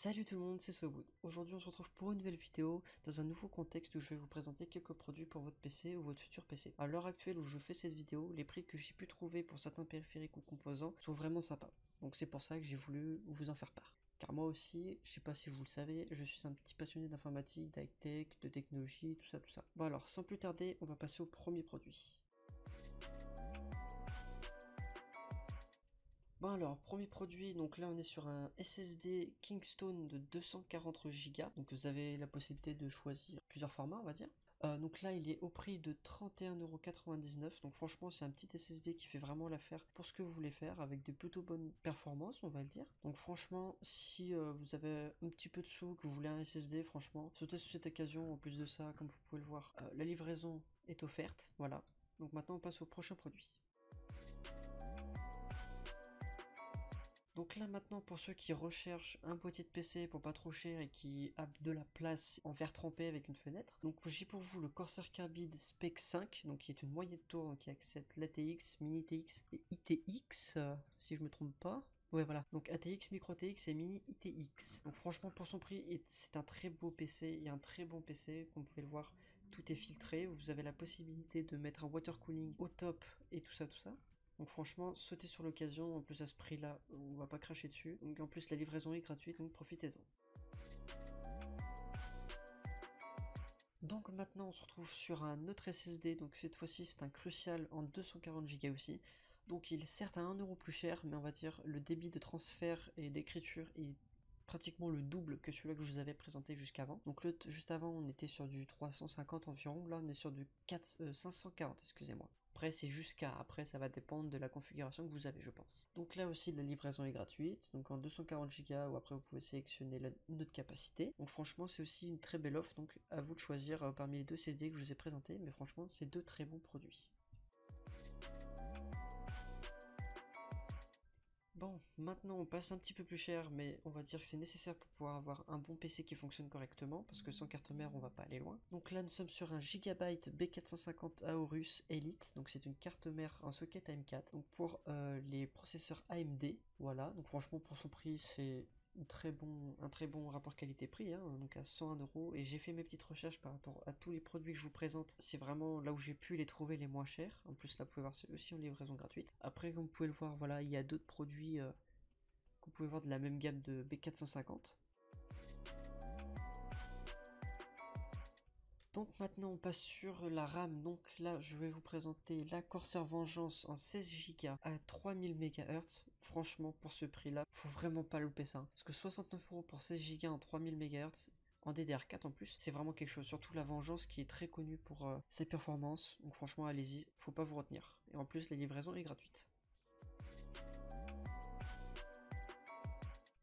Salut tout le monde, c'est SoWood. Aujourd'hui on se retrouve pour une nouvelle vidéo dans un nouveau contexte où je vais vous présenter quelques produits pour votre PC ou votre futur PC. À l'heure actuelle où je fais cette vidéo, les prix que j'ai pu trouver pour certains périphériques ou composants sont vraiment sympas. Donc c'est pour ça que j'ai voulu vous en faire part. Car moi aussi, je sais pas si vous le savez, je suis un petit passionné d'informatique, d'high-tech, de technologie, tout ça tout ça. Bon alors, sans plus tarder, on va passer au premier produit. Bon alors, premier produit, donc là on est sur un SSD Kingston de 240 Go, donc vous avez la possibilité de choisir plusieurs formats on va dire. Donc là il est au prix de 31,99€, donc franchement c'est un petit SSD qui fait vraiment l'affaire pour ce que vous voulez faire, avec de plutôt bonnes performances on va le dire. Donc franchement si vous avez un petit peu de sous, que vous voulez un SSD, franchement sautez sur cette occasion. En plus de ça, comme vous pouvez le voir, la livraison est offerte, voilà. Donc maintenant on passe au prochain produit. Donc là maintenant, pour ceux qui recherchent un boîtier de PC pour pas trop cher et qui a de la place en verre trempé avec une fenêtre, donc j'ai pour vous le Corsair Carbide Spec 5, donc qui est une moyenne tour qui accepte l'ATX, Mini TX et ITX, si je me trompe pas. Ouais voilà, donc ATX, Micro TX et Mini ITX. Donc franchement pour son prix, c'est un très beau PC et un très bon PC, comme vous pouvez le voir, tout est filtré, vous avez la possibilité de mettre un water cooling au top et tout ça tout ça. Donc franchement, sautez sur l'occasion, en plus à ce prix-là, on va pas cracher dessus. Donc en plus la livraison est gratuite, donc profitez-en. Donc maintenant on se retrouve sur un autre SSD, donc cette fois-ci c'est un Crucial en 240 Go aussi. Donc il est certes à 1€ plus cher, mais on va dire le débit de transfert et d'écriture est pratiquement le double que celui-là que je vous avais présenté jusqu'avant. Donc juste avant on était sur du 350 environ, là on est sur du 540, excusez-moi. Après c'est après ça va dépendre de la configuration que vous avez je pense. Donc là aussi la livraison est gratuite, donc en 240 Go ou après vous pouvez sélectionner notre capacité. Donc franchement c'est aussi une très belle offre, donc à vous de choisir parmi les deux SSD que je vous ai présentés, mais franchement c'est deux très bons produits. Bon, maintenant on passe un petit peu plus cher, mais on va dire que c'est nécessaire pour pouvoir avoir un bon PC qui fonctionne correctement, parce que sans carte mère on va pas aller loin. Donc là nous sommes sur un Gigabyte B450 Aorus Elite, donc c'est une carte mère, un socket AM4, donc pour les processeurs AMD, voilà, donc franchement pour son prix c'est un très bon rapport qualité-prix, hein, donc à 101€, et j'ai fait mes petites recherches par rapport à tous les produits que je vous présente, c'est vraiment là où j'ai pu les trouver les moins chers. En plus là vous pouvez voir c'est aussi en livraison gratuite. Après comme vous pouvez le voir, voilà, il y a d'autres produits que vous pouvez voir de la même gamme de B450. Donc maintenant on passe sur la RAM, donc là je vais vous présenter la Corsair Vengeance en 16 Go à 3000 MHz. Franchement pour ce prix là, faut vraiment pas louper ça, parce que 69€ pour 16 Go en 3000 MHz, en DDR4 en plus, c'est vraiment quelque chose, surtout la Vengeance qui est très connue pour ses performances, donc franchement allez-y, faut pas vous retenir. Et en plus la livraison est gratuite.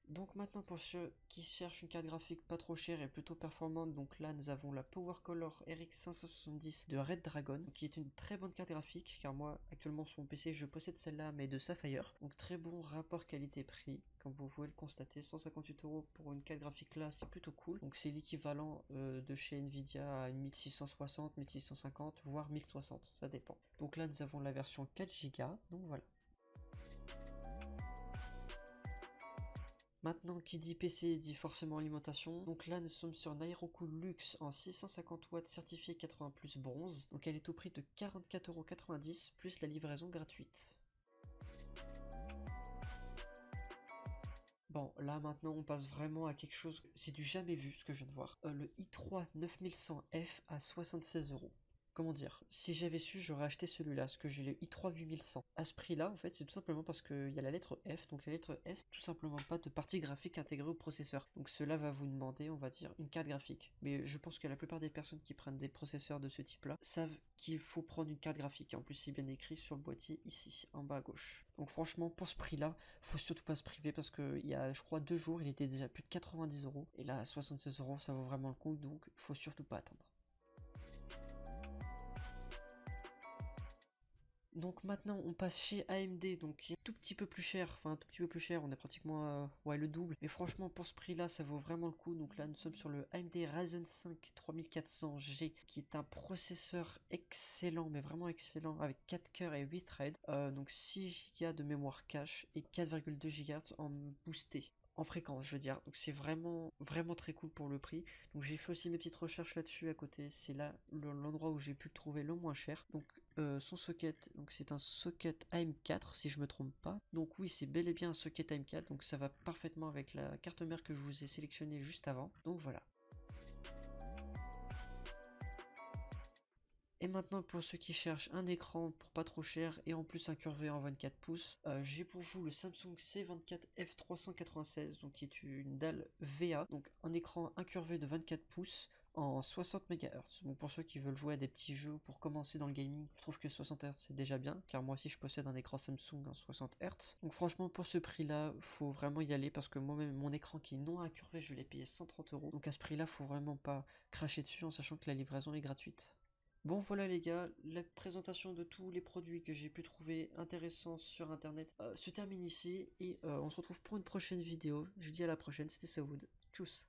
Donc maintenant pour ceux qui cherchent une carte graphique pas trop chère et plutôt performante, donc là nous avons la PowerColor RX 570 de Red Dragon, qui est une très bonne carte graphique, car moi actuellement sur mon PC je possède celle-là mais de Sapphire, donc très bon rapport qualité-prix, comme vous pouvez le constater. 158€ pour une carte graphique là c'est plutôt cool, donc c'est l'équivalent de chez Nvidia à une 1660, 1650 voire 1060, ça dépend. Donc là nous avons la version 4 Go, donc voilà. Maintenant, qui dit PC dit forcément alimentation. Donc là, nous sommes sur une Aerocool Luxe en 650 watts certifié 80 plus bronze. Donc elle est au prix de 44,90€ plus la livraison gratuite. Bon, là maintenant on passe vraiment à quelque chose, c'est du jamais vu ce que je viens de voir. Le i3 9100F à 76€. Comment dire, si j'avais su j'aurais acheté celui-là, parce que j'ai le i3 8100. À ce prix là en fait c'est tout simplement parce qu'il y a la lettre F, donc la lettre F tout simplement pas de partie graphique intégrée au processeur. Donc cela va vous demander on va dire une carte graphique. Mais je pense que la plupart des personnes qui prennent des processeurs de ce type là savent qu'il faut prendre une carte graphique. En plus c'est bien écrit sur le boîtier ici en bas à gauche. Donc franchement pour ce prix là, faut surtout pas se priver, parce que il y a je crois 2 jours il était déjà plus de 90€. Et là à 76€ ça vaut vraiment le coup, donc faut surtout pas attendre. Donc maintenant on passe chez AMD, donc qui est tout petit peu plus cher, enfin un tout petit peu plus cher, on est pratiquement ouais, le double. Mais franchement pour ce prix là ça vaut vraiment le coup. Donc là nous sommes sur le AMD Ryzen 5 3400G, qui est un processeur excellent, mais vraiment excellent, avec 4 cœurs et 8 threads, donc 6 Go de mémoire cache et 4,2 GHz en boosté. en fréquence, je veux dire. Donc c'est vraiment, vraiment très cool pour le prix. Donc j'ai fait aussi mes petites recherches là-dessus à côté. C'est là l'endroit où j'ai pu le trouver le moins cher. Donc son socket, donc c'est un socket AM4 si je me trompe pas. Donc oui, c'est bel et bien un socket AM4. Donc ça va parfaitement avec la carte mère que je vous ai sélectionnée juste avant. Donc voilà. Et maintenant pour ceux qui cherchent un écran pour pas trop cher et en plus incurvé en 24 pouces, j'ai pour vous le Samsung C24F396, donc qui est une dalle VA, donc un écran incurvé de 24 pouces en 60 MHz. Donc pour ceux qui veulent jouer à des petits jeux pour commencer dans le gaming, je trouve que 60 Hz c'est déjà bien, car moi aussi je possède un écran Samsung en 60 Hz. Donc franchement pour ce prix là, faut vraiment y aller parce que moi-même mon écran qui est non incurvé, je l'ai payé 130 €. Donc à ce prix là, faut vraiment pas cracher dessus en sachant que la livraison est gratuite. Bon voilà les gars, la présentation de tous les produits que j'ai pu trouver intéressants sur internet se termine ici et on se retrouve pour une prochaine vidéo. Je vous dis à la prochaine, c'était Sawood. Tchuss.